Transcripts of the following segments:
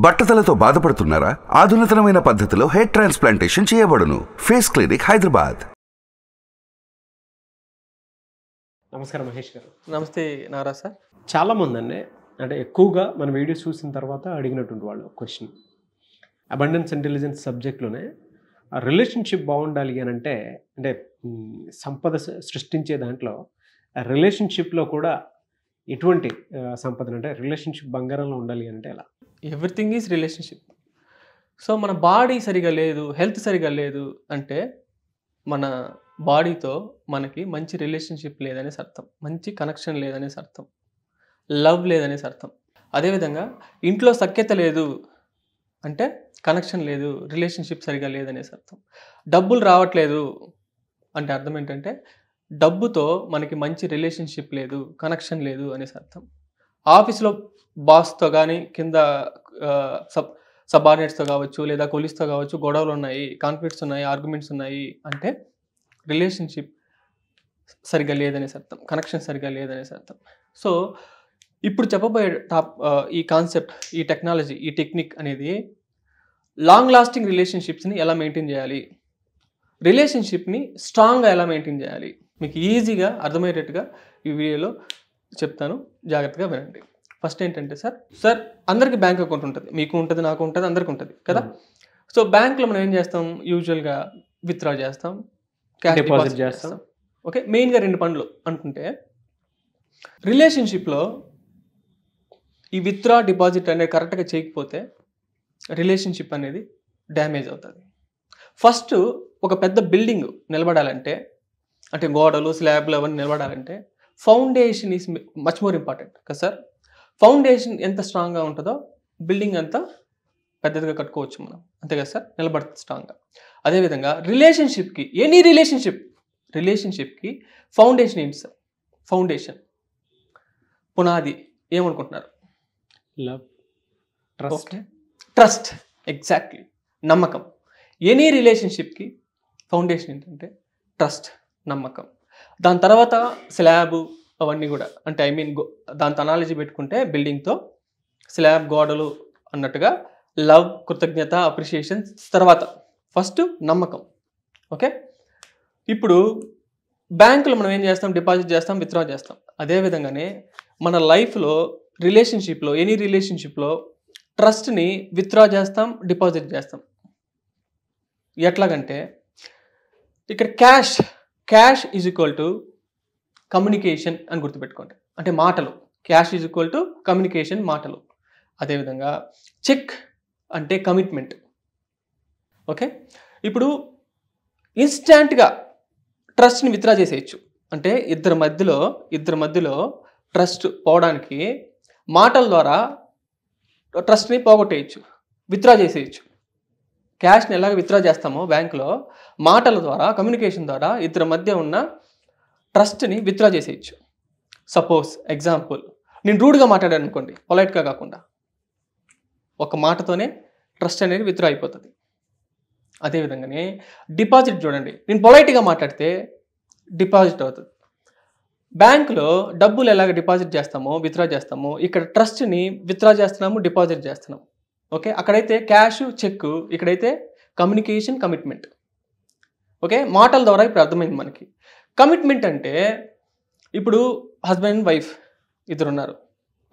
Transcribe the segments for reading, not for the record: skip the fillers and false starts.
బట్టతలతో బాధపడుతున్నారా? ఆధునితనమైన పద్ధతిలో hair transplantation చేయబడును. Face clinic, Hyderabad. నమస్కారం మహేష్ గారు. నమస్తే నాగరాజ్ సార్. చాలామంది అండి అంటే ఎక్కువగా మన వీడియోస్ చూసిన తర్వాత అడిగినటువంటి వాళ్ళు క్వశ్చన్, అబండెన్స్ ఇంటెలిజెన్స్ సబ్జెక్ట్లోనే ఆ రిలేషన్షిప్ బాగుండాలి అని అంటే సంపద సృష్టించే దాంట్లో ఆ రిలేషన్షిప్లో కూడా ఎటువంటి సంపదను అంటే రిలేషన్షిప్ బంగారంలో ఉండాలి అంటే ఎలా? Everything is relationship. సో మన బాడీ సరిగా లేదు, హెల్త్ సరిగా లేదు అంటే మన బాడీతో మనకి మంచి రిలేషన్షిప్ లేదనేసి అర్థం, మంచి కనెక్షన్ లేదనేసి అర్థం, లవ్ లేదనేసి అర్థం. అదేవిధంగా ఇంట్లో సఖ్యత లేదు అంటే కనెక్షన్ లేదు, రిలేషన్షిప్ సరిగా లేదనేసి అర్థం. డబ్బులు రావట్లేదు అంటే అర్థం ఏంటంటే డబ్బుతో మనకి మంచి రిలేషన్షిప్ లేదు, కనెక్షన్ లేదు అనేసి అర్థం. ఆఫీస్లో బాస్తో కానీ కింద సబార్డినేట్స్తో కావచ్చు లేదా కొలీస్తో కావచ్చు గొడవలు ఉన్నాయి, కాన్ఫ్లిక్ట్స్ ఉన్నాయి, ఆర్గ్యుమెంట్స్ ఉన్నాయి అంటే రిలేషన్షిప్ సరిగా లేదనేసి అర్థం, కనెక్షన్ సరిగా లేదనేసి అర్థం. సో ఇప్పుడు చెప్పబోయే ఈ కాన్సెప్ట్, ఈ టెక్నాలజీ, ఈ టెక్నిక్ అనేది లాంగ్ లాస్టింగ్ రిలేషన్షిప్స్ని ఎలా మెయింటైన్ చేయాలి, రిలేషన్షిప్ని స్ట్రాంగ్గా ఎలా మెయింటైన్ చేయాలి, మీకు ఈజీగా అర్థమయ్యేటట్టుగా ఈ వీడియోలో చెప్తాను, జాగ్రత్తగా వినండి. ఫస్ట్ ఏంటంటే సార్ అందరికీ బ్యాంక్ అకౌంట్ ఉంటుంది, మీకు ఉంటుంది, నాకు ఉంటుంది, అందరికీ ఉంటుంది కదా. సో బ్యాంక్లో మనం ఏం చేస్తాం, యూజువల్గా విత్డ్రా చేస్తాం, క్యాష్ డిపాజిట్ చేస్తాం. ఓకే, మెయిన్గా రెండు పనులు అనుకుంటే రిలేషన్షిప్లో ఈ విత్డ్రా డిపాజిట్ అనేది కరెక్ట్గా చేయకపోతే రిలేషన్షిప్ అనేది డ్యామేజ్ అవుతుంది. ఫస్ట్ ఒక పెద్ద బిల్డింగ్ నిలబడాలంటే అంటే గోడలు, స్లాబ్లు అవన్నీ నిలబడాలంటే foundation is much more important కదా సార్. ఫౌండేషన్ ఎంత స్ట్రాంగ్గా ఉంటుందో బిల్డింగ్ అంతా పెద్దదిగా కట్టుకోవచ్చు మనం, అంతే కదా సార్, నిలబడుతుంది స్ట్రాంగ్గా. అదేవిధంగా రిలేషన్షిప్కి, ఎనీ రిలేషన్షిప్కి ఫౌండేషన్ ఏంటి సార్? ఫౌండేషన్, పునాది ఏమనుకుంటున్నారు? లవ్, ట్రస్ట్, ఎగ్జాక్ట్లీ, నమ్మకం. ఎనీ రిలేషన్షిప్కి ఫౌండేషన్ ఏంటంటే ట్రస్ట్, నమ్మకం. దాని తర్వాత స్లాబ్ అవన్నీ కూడా అంటే దాంతో అనాలజీ పెట్టుకుంటే బిల్డింగ్తో స్లాబ్, గోడలు అన్నట్టుగా లవ్, కృతజ్ఞత, అప్రిషియేషన్, తర్వాత ఫస్ట్ నమ్మకం. ఓకే, ఇప్పుడు బ్యాంకులో మనం ఏం చేస్తాం, డిపాజిట్ చేస్తాం, విత్డ్రా చేస్తాం. అదేవిధంగానే మన లైఫ్లో రిలేషన్షిప్లో, ఎనీ రిలేషన్షిప్లో ట్రస్ట్ని విత్డ్రా చేస్తాం, డిపాజిట్ చేస్తాం. ఎట్లాగంటే ఇక్కడ cash is equal to communication అని గుర్తుపెట్టుకోండి, అంటే మాటలు. Cash is equal to communication, మాటలు. అదేవిధంగా చెక్ అంటే కమిట్మెంట్. ఓకే, ఇప్పుడు ఇన్స్టాంట్గా ట్రస్ట్ని విత్డ్రా చేసేయచ్చు. అంటే ఇద్దరి మధ్యలో ట్రస్ట్ పోవడానికి మాటల ద్వారా ట్రస్ట్ని పోగొట్టేయచ్చు, విత్డ్రా చేసేయచ్చు. క్యాష్ని ఎలాగ విత్డ్రా చేస్తామో బ్యాంకులో మాటల ద్వారా, కమ్యూనికేషన్ ద్వారా ఇద్దరి మధ్య ఉన్న ట్రస్ట్ని విత్డ్రా చేసేయచ్చు. సపోజ్ ఎగ్జాంపుల్, నేను రూడ్గా మాట్లాడాను అనుకోండి, పొలైట్గా కాకుండా, ఒక మాటతోనే ట్రస్ట్ అనేది విత్డ్రా అయిపోతుంది. అదేవిధంగానే డిపాజిట్ చూడండి, నేను పొలైట్గా మాట్లాడితే డిపాజిట్ అవుతుంది. బ్యాంకులో డబ్బులు ఎలాగ డిపాజిట్ చేస్తామో, విత్డ్రా చేస్తామో, ఇక్కడ ట్రస్ట్ని విత్డ్రా చేస్తున్నాము, డిపాజిట్ చేస్తున్నాము. ఓకే, అక్కడైతే క్యాష్, చెక్, ఇక్కడైతే కమ్యూనికేషన్, కమిట్మెంట్. ఓకే, మాటల ద్వారా ఇప్పుడు అర్థమైంది మనకి. కమిట్మెంట్ అంటే ఇప్పుడు హస్బెండ్ అండ్ వైఫ్ ఇద్దరు ఉన్నారు.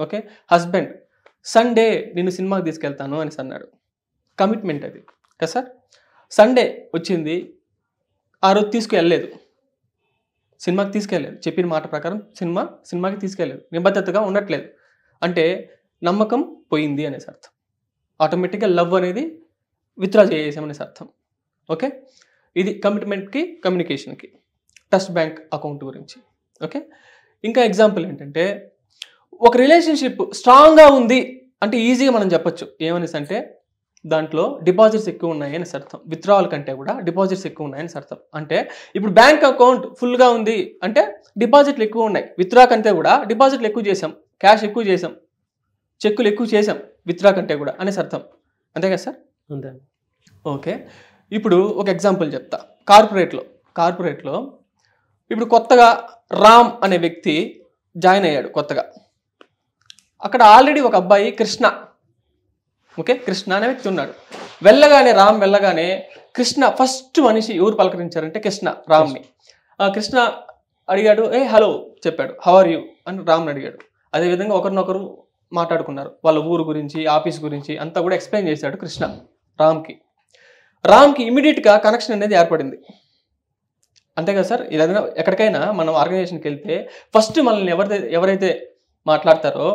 ఓకే, హస్బెండ్ సండే నిన్ను సినిమాకి తీసుకెళ్తాను అనేసి అన్నాడు, కమిట్మెంట్ అది కదా సార్. సండే వచ్చింది, ఆ రోజు తీసుకెళ్ళలేదు, సినిమాకి తీసుకెళ్ళలేదు, చెప్పిన మాట ప్రకారం సినిమాకి తీసుకెళ్ళలేదు, నిబద్ధతగా ఉండట్లేదు అంటే నమ్మకం పోయింది అనేసి అర్థం. ఆటోమేటిక్గా లవ్ అనేది విత్డ్రా చేసేసామనేసి అర్థం. ఓకే, ఇది కమిట్మెంట్కి, కమ్యూనికేషన్కి, ట్రస్ట్ బ్యాంక్ అకౌంట్ గురించి. ఓకే, ఇంకా ఎగ్జాంపుల్ ఏంటంటే ఒక రిలేషన్షిప్ స్ట్రాంగ్గా ఉంది అంటే ఈజీగా మనం చెప్పొచ్చు ఏమనేసి అంటే దాంట్లో డిపాజిట్స్ ఎక్కువ ఉన్నాయి అని అర్థం. విత్డ్రావల్ కంటే కూడా డిపాజిట్స్ ఎక్కువ ఉన్నాయని అర్థం. అంటే ఇప్పుడు బ్యాంక్ అకౌంట్ ఫుల్గా ఉంది అంటే డిపాజిట్లు ఎక్కువ ఉన్నాయి, విత్డ్రా కంటే కూడా డిపాజిట్లు ఎక్కువ చేసాం, క్యాష్ ఎక్కువ చేసాం, చెక్కులు ఎక్కువ చేసాం విత్డ్రా కంటే కూడా అనేసి అర్థం. అంతే కదా సార్? అంతే. ఓకే, ఇప్పుడు ఒక ఎగ్జాంపుల్ చెప్తా. కార్పొరేట్లో ఇప్పుడు కొత్తగా రామ్ అనే వ్యక్తి జాయిన్ అయ్యాడు కొత్తగా. అక్కడ ఆల్రెడీ ఒక అబ్బాయి కృష్ణ ఓకే, కృష్ణ అనే వ్యక్తి ఉన్నాడు. వెళ్ళగానే రామ్ వెళ్ళగానే కృష్ణ ఫస్ట్ మనిషి ఎవరు పలకరించారంటే కృష్ణ రామ్ని. కృష్ణ అడిగాడు, హలో చెప్పాడు, హౌ ఆర్ యూ అని రామ్ని అడిగాడు. అదేవిధంగా ఒకరినొకరు మాట్లాడుకున్నారు, వాళ్ళ ఊరు గురించి ఆఫీస్ గురించి అంతా కూడా ఎక్స్ప్లెయిన్ చేశాడు కృష్ణ రామ్కి ఇమీడియట్గా కనెక్షన్ అనేది ఏర్పడింది. అంతే కదా సార్, ఏదైనా ఎక్కడికైనా మనం ఆర్గనైజేషన్కి వెళ్తే ఫస్ట్ మనల్ని ఎవరైతే మాట్లాడతారో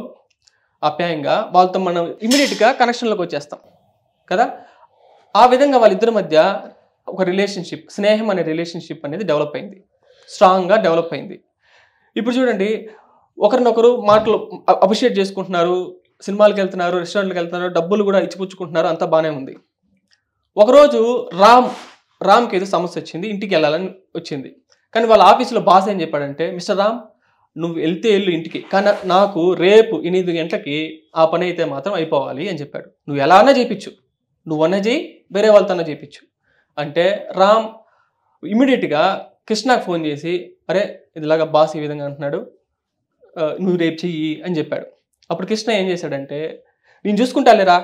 ఆప్యాయంగా వాళ్ళతో మనం ఇమీడియట్గా కనెక్షన్లోకి వచ్చేస్తాం కదా. ఆ విధంగా వాళ్ళిద్దరి మధ్య ఒక రిలేషన్షిప్, స్నేహం అనే రిలేషన్షిప్ అనేది డెవలప్ అయింది, స్ట్రాంగ్గా డెవలప్ అయింది. ఇప్పుడు చూడండి, ఒకరినొకరు మాటలు అప్రిషియేట్ చేసుకుంటున్నారు, సినిమాలకు వెళ్తున్నారు, రెస్టారెంట్కి వెళ్తున్నారు, డబ్బులు కూడా ఇచ్చిపుచ్చుకుంటున్నారు, అంతా బాగానే ఉంది. ఒకరోజు రామ్కి ఏదో సమస్య వచ్చింది, ఇంటికి వెళ్ళాలని వచ్చింది. కానీ వాళ్ళ ఆఫీసులో బాస్ ఏం చెప్పాడంటే, మిస్టర్ రామ్ నువ్వు వెళ్తే వెళ్ళు ఇంటికి, కానీ నాకు రేపు 8 గంటలకి ఆ పని అయితే మాత్రం అయిపోవాలి అని చెప్పాడు. నువ్వు ఎలా అన్నా చేయించు, నువ్వన్నా చేయి, వేరే వాళ్ళతో అన్నా చేయించు అంటే రామ్ ఇమీడియట్గా కృష్ణకు ఫోన్ చేసి, అరే ఇదిలాగా బాస్ ఈ విధంగా అంటున్నాడు, నువ్వు రేపు చెయ్యి అని చెప్పాడు. అప్పుడు కృష్ణ ఏం చేశాడంటే, నేను చూసుకుంటాలేరా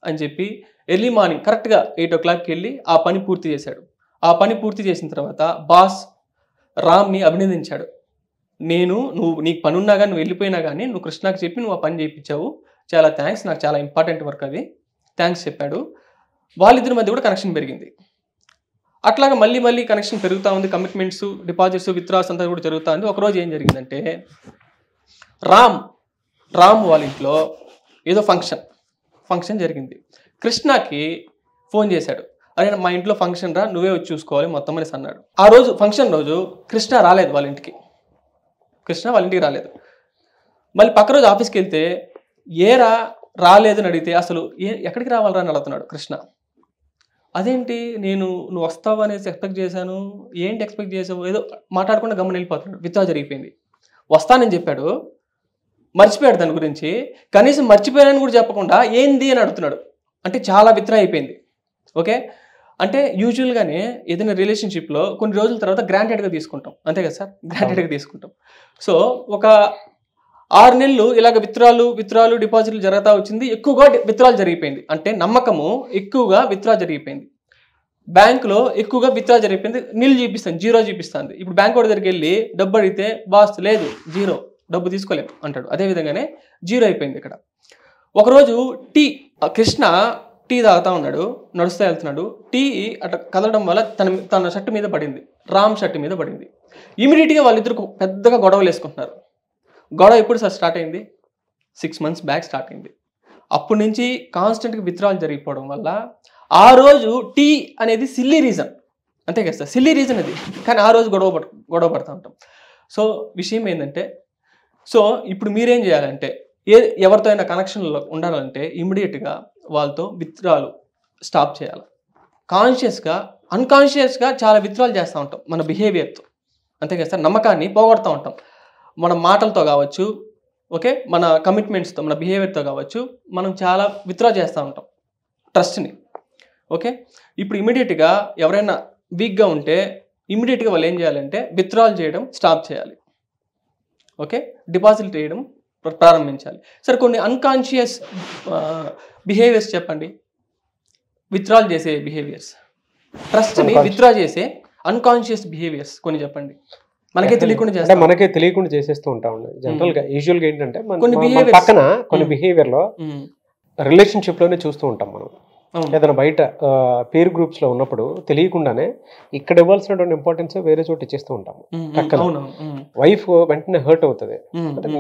అని చెప్పి ఎర్లీ మార్నింగ్ కరెక్ట్గా 8 o'clockకి వెళ్ళి ఆ పని పూర్తి చేశాడు. ఆ పని పూర్తి చేసిన తర్వాత బాస్ రామ్ని అభినందించాడు. నీకు పని ఉన్నా కానీ, నువ్వు వెళ్ళిపోయినా కానీ నువ్వు కృష్ణకి చెప్పి నువ్వు ఆ పని చేయించావు, చాలా థ్యాంక్స్, నాకు చాలా ఇంపార్టెంట్ వర్క్ అది, థ్యాంక్స్ చెప్పాడు. వాళ్ళిద్దరి మధ్య కూడా కనెక్షన్ పెరిగింది. అట్లాగా మళ్ళీ కనెక్షన్ పెరుగుతూ ఉంది, కమిట్మెంట్స్, డిపాజిట్స్, విత్డ్రాస్ అంతా కూడా జరుగుతూ ఉంది. ఒకరోజు ఏం జరిగిందంటే, రామ్ వాళ్ళ ఇంట్లో ఏదో ఫంక్షన్ జరిగింది. కృష్ణకి ఫోన్ చేశాడు, అరే మా ఇంట్లో ఫంక్షన్ రా, నువ్వే వచ్చి చూసుకోవాలి మొత్తం అనేసి అన్నాడు. ఆ రోజు ఫంక్షన్ రోజు కృష్ణ రాలేదు వాళ్ళ ఇంటికి రాలేదు. మళ్ళీ పక్క రోజు ఆఫీస్కి వెళ్తే ఏరా రాలేదు అని అడిగితే, అసలు ఎక్కడికి రావాలరా అని అడుగుతున్నాడు కృష్ణ. అదేంటి, నువ్వు వస్తావు అనేసి ఎక్స్పెక్ట్ చేశాను, ఏంటి ఎక్స్పెక్ట్ చేసావు, ఏదో మాట్లాడకుండా గమని వెళ్ళిపోతున్నాడు. విత్డ్రా జరిగిపోయింది. వస్తానని చెప్పాడు, మర్చిపోయాడు దాని గురించి, కనీసం మర్చిపోయానని కూడా చెప్పకుండా ఏంది అని అడుగుతున్నాడు. అంటే చాలా విత్డ్రా అయిపోయింది. ఓకే, అంటే యూజువల్గానే ఏదైనా రిలేషన్షిప్లో కొన్ని రోజుల తర్వాత గ్రాంటెడ్గా తీసుకుంటాం, అంతే కదా సార్, గ్రాంటెడ్గా తీసుకుంటాం. సో ఒక 6 నెలలు ఇలాగ విత్డ్రాలు డిపాజిట్లు జరుగుతూ వచ్చింది. ఎక్కువగా విత్డ్రాలు జరిగిపోయింది, అంటే నమ్మకము ఎక్కువగా విత్డ్రా జరిగిపోయింది. బ్యాంకులో ఎక్కువగా విత్డ్రా జరిగిపోయింది, నిల్ చూపిస్తాను, జీరో చూపిస్తుంది. ఇప్పుడు బ్యాంక్ వాడి దగ్గరికి వెళ్ళి డబ్బు అడిగితే బాస్ లేదు, జీరో, డబ్బు తీసుకోలేము అంటాడు. అదేవిధంగానే జీరో అయిపోయింది ఇక్కడ. ఒకరోజు కృష్ణ టీ తాగుతూ ఉన్నాడు, నడుస్తూ వెళ్తున్నాడు. టీ అట్లా కదలడం వల్ల తన షర్ట్ మీద పడింది, రామ్ షర్ట్ మీద పడింది. ఇమీడియట్గా వాళ్ళిద్దరు పెద్దగా గొడవలు వేసుకుంటున్నారు. గొడవ ఎప్పుడు సార్ స్టార్ట్ అయింది? 6 months బ్యాక్ స్టార్ట్ అయింది. అప్పటి నుంచి కాన్స్టెంట్గా విత్డ్రాల్ జరిగిపోవడం వల్ల ఆ రోజు టీ అనేది సిల్లీ రీజన్, అంతే కదా సార్, సిల్లీ రీజన్ అది, కానీ ఆ రోజు గొడవ పడుతూ ఉంటాం. సో విషయం ఏంటంటే, సో ఇప్పుడు మీరేం చేయాలంటే, ఎవరితో అయినా కనెక్షన్లో ఉండాలంటే ఇమ్మీడియట్గా వాళ్ళతో విత్డ్రాలు స్టాప్ చేయాలి. అన్కాన్షియస్గా చాలా విత్డ్రాల్ చేస్తూ ఉంటాం మన బిహేవియర్తో, అంతే కదా సార్, నమ్మకాన్ని పోగొడుతూ ఉంటాం మన మాటలతో కావచ్చు, ఓకే, మన కమిట్మెంట్స్తో, మన బిహేవియర్తో కావచ్చు, మనం చాలా విత్డ్రా చేస్తూ ఉంటాం ట్రస్ట్ని. ఓకే, ఇప్పుడు ఇమీడియట్గా ఎవరైనా వీక్గా ఉంటే ఇమీడియట్గా వాళ్ళు ఏం చేయాలంటే విత్డ్రాల్ చేయడం స్టాప్ చేయాలి. ఓకే, డిపాజిట్ చేయడం ప్రారంభించాలి. సరే, కొన్ని అన్కాన్షియస్ బిహేవియర్స్ చెప్పండి, విత్డ్రాల్ చేసే బిహేవియర్స్, ట్రస్ట్ని విత్డ్రా చేసే అన్కాన్షియస్ బిహేవియర్స్ కొన్ని చెప్పండి. మనకే తెలియకుండా చేసేస్తూ ఉంటాం. జనరల్గా యూజువల్గా ఏంటంటే మన పక్కన కొన్ని బిహేవియర్లో రిలేషన్షిప్లోనే చూస్తూ ఉంటాం మనం. ఏదైనా బయట పేర్ గ్రూప్స్లో ఉన్నప్పుడు తెలియకుండానే ఇక్కడ ఇవ్వాల్సినటువంటి ఇంపార్టెన్స్ వేరే చోట ఇచ్చేస్తూ ఉంటాము. వైఫ్ వెంటనే హర్ట్ అవుతుంది.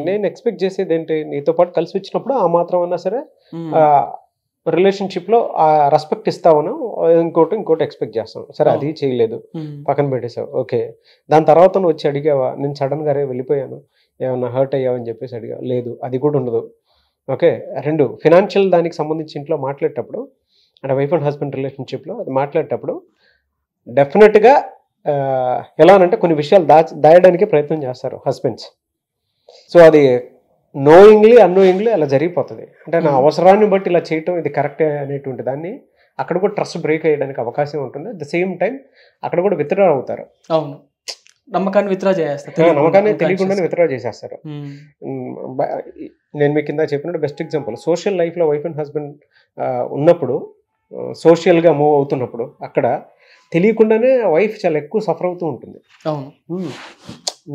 నేను ఎక్స్పెక్ట్ చేసేది ఏంటి, నీతో పాటు కలిసి వచ్చినప్పుడు ఆ మాత్రం అన్నా సరే రిలేషన్షిప్లో ఆ రెస్పెక్ట్ ఇస్తావను, ఇంకోటి ఎక్స్పెక్ట్ చేస్తాను. సరే, అది చేయలేదు, పక్కన పెట్టేసావు. ఓకే, దాని తర్వాత నువ్వు వచ్చి అడిగావా, నేను సడన్గా వెళ్ళిపోయాను, ఏమన్నా హర్ట్ అయ్యావని చెప్పేసి అడిగా, లేదు, అది కూడా ఉండదు. ఓకే, 2 ఫినాన్షియల్ దానికి సంబంధించి ఇంట్లో మాట్లాడేటప్పుడు, అంటే వైఫ్ అండ్ హస్బెండ్ రిలేషన్షిప్లో అది మాట్లాడేటప్పుడు డెఫినెట్గా ఎలా అంటే కొన్ని విషయాలు దాయడానికి ప్రయత్నం చేస్తారు హస్బెండ్స్. సో అది నోయింగ్లీ అన్నోయింగ్లీ అలా జరిగిపోతుంది. అంటే నా అవసరాన్ని బట్టి ఇలా చేయటం ఇది కరెక్టే అనేటువంటి దాన్ని అక్కడ కూడా ట్రస్ట్ బ్రేక్ అయ్యడానికి అవకాశం ఉంటుంది. అట్ ద సేమ్ టైం అక్కడ కూడా విత్డ్రా అవుతారు. అవును, నమ్మకాన్ని విత్డ్రా చేస్తారు, నమ్మకాన్ని తెలియకుండానే విత్డ్రా చేసేస్తారు. నేను మీకు కింద చెప్పినట్టు బెస్ట్ ఎగ్జాంపుల్, సోషల్ లైఫ్లో వైఫ్ అండ్ హస్బెండ్ ఉన్నప్పుడు, సోషల్గా మూవ్ అవుతున్నప్పుడు అక్కడ తెలియకుండానే వైఫ్ చాలా ఎక్కువ సఫర్ అవుతూ ఉంటుంది. అవును,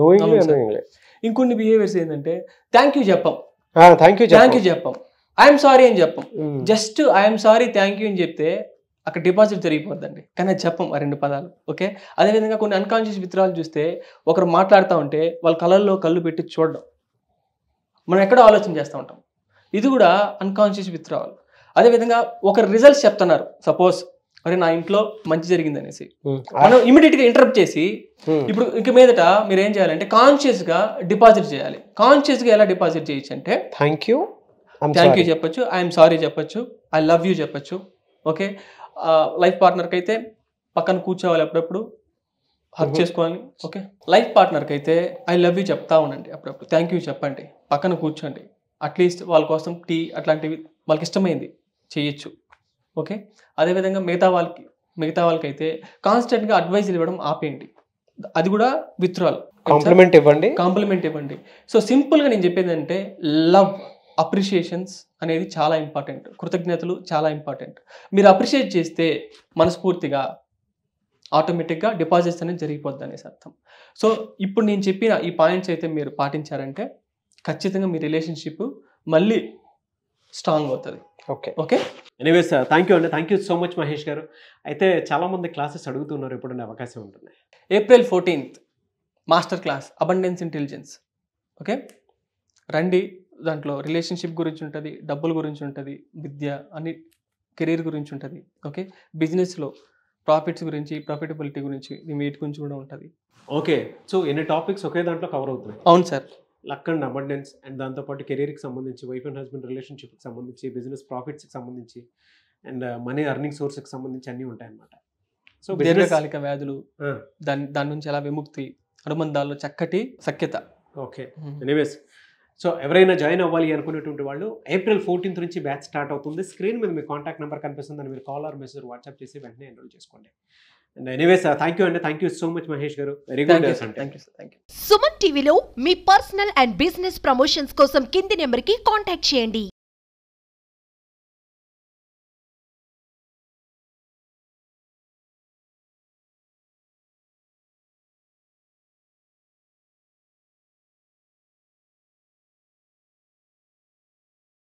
నోయింగ్లీ. ఇంకొన్ని బిహేవియర్స్ ఏంటంటే థ్యాంక్ యూ చెప్పం, థ్యాంక్ యూ చెప్పం, ఐఎమ్ సారీ అని చెప్పం. Just I'm sorry thank you అని చెప్తే అక్కడ డిపాజిట్ జరిగిపోద్దండి, కానీ అది చెప్పం ఆ 2 పదాలు. ఓకే, అదేవిధంగా కొన్ని అన్కాన్షియస్ విత్డ్రాలు చూస్తే ఒకరు మాట్లాడుతూ ఉంటే వాళ్ళ కళ్ళల్లో కళ్ళు పెట్టి చూడడం, మనం ఎక్కడో ఆలోచన చేస్తూ ఉంటాం, ఇది కూడా అన్కాన్షియస్ విత్డ్రావల్. అదేవిధంగా ఒకరు రిజల్ట్స్ చెప్తున్నారు, సపోజ్ అరే నా ఇంట్లో మంచి జరిగింది అనేసి, మనం ఇమీడియట్గా ఇంటరప్ట్ చేసి ఇప్పుడు ఇక మీదట మీరు ఏం చేయాలంటే కాన్షియస్గా డిపాజిట్ చేయాలి. కాన్షియస్గా ఎలా డిపాజిట్ చేయొచ్చు అంటే థ్యాంక్ యూ చెప్పొచ్చు, ఐఎమ్ సారీ చెప్పొచ్చు, ఐ లవ్ యూ చెప్పొచ్చు. ఓకే, లైఫ్ పార్ట్నర్కి అయితే పక్కన కూర్చోవాలి, అప్పుడప్పుడు హక్ చేసుకోవాలి. ఓకే, లైఫ్ పార్ట్నర్కి అయితే ఐ లవ్ యూ చెప్తా ఉండండి, అప్పుడప్పుడు థ్యాంక్ యూ చెప్పండి, పక్కన కూర్చోండి, అట్లీస్ట్ వాళ్ళ కోసం టీ అట్లాంటివి వాళ్ళకి ఇష్టమైంది చేయొచ్చు. ఓకే, అదేవిధంగా మిగతా వాళ్ళకైతే కాన్స్టెంట్గా అడ్వైజులు ఇవ్వడం ఆపేయండి, అది కూడా విత్డ్రాల్. కాంప్లిమెంట్ ఇవ్వండి. సో సింపుల్గా నేను చెప్పేది అంటే లవ్, అప్రిషియేషన్స్ అనేది చాలా ఇంపార్టెంట్, కృతజ్ఞతలు చాలా ఇంపార్టెంట్. మీరు అప్రిషియేట్ చేస్తే మనస్ఫూర్తిగా ఆటోమేటిక్గా డిపాజిట్స్ అనేది జరిగిపోద్ది అనేసి అర్థం. సో ఇప్పుడు నేను చెప్పిన ఈ పాయింట్స్ అయితే మీరు పాటించారంటే ఖచ్చితంగా మీ రిలేషన్షిప్ మళ్ళీ స్ట్రాంగ్ అవుతుంది. ఓకే ఎనీవేస్ థ్యాంక్ యూ అండి, thank you so much Mahesh గారు. అయితే చాలామంది క్లాసెస్ అడుగుతున్నారు, ఎప్పుడున్న అవకాశం ఉంటుంది? April 14th master class abundance intelligence. Okay, రండి. దాంట్లో రిలేషన్షిప్ గురించి ఉంటుంది, డబ్బుల గురించి ఉంటుంది, విద్య, అన్ని కెరీర్ గురించి ఉంటుంది. ఓకే, బిజినెస్లో ప్రాఫిట్స్ గురించి, ప్రాఫిటబిలిటీ గురించి, వీటి గురించి కూడా ఉంటుంది. ఓకే, సో ఎన్ని టాపిక్స్ ఒకే దాంట్లో కవర్ అవుతున్నాయి? అవును sir, luck and abundance, and దాంతోపాటు కెరీర్కి సంబంధించి, వైఫ్ అండ్ హస్బెండ్ రిలేషన్షిప్కి సంబంధించి, బిజినెస్ ప్రాఫిట్స్కి సంబంధించి, అండ్ మనీ ఎర్నింగ్ సోర్స్కి సంబంధించి అన్నీ ఉంటాయి అన్నమాట. సో దీర్ఘకాలిక వ్యాధులు, దాని నుంచి ఎలా విముక్తి, అనుబంధాల్లో చక్కటి సఖ్యత. ఓకే, ఎనీవేస్ సో ఎవరైనా జాయిన్ అవ్వాలి అనుకునేటువంటి వాళ్ళు April 14th నుంచి బ్యాచ్ స్టార్ట్ అవుతుంది. స్క్రీన్ మీద మీ కాంటాక్ట్ నెంబర్ కనిపిస్తుంది, అని మీరు కాల్ ఆర్ మెసేజ్ వాట్సాప్ చేసి వెంటనే ఎన్రోల్ చేసుకోండి. అండ్ ఎనీవేస్ థ్యాంక్ యూ అండి, thank you so much Mahesh గారు, very good. Thank you. Suman టీవీలో మీ పర్సనల్ అండ్ బిజినెస్ ప్రమోషన్స్ కోసం కింది నెంబర్కి కాంటాక్ట్ చేయండి.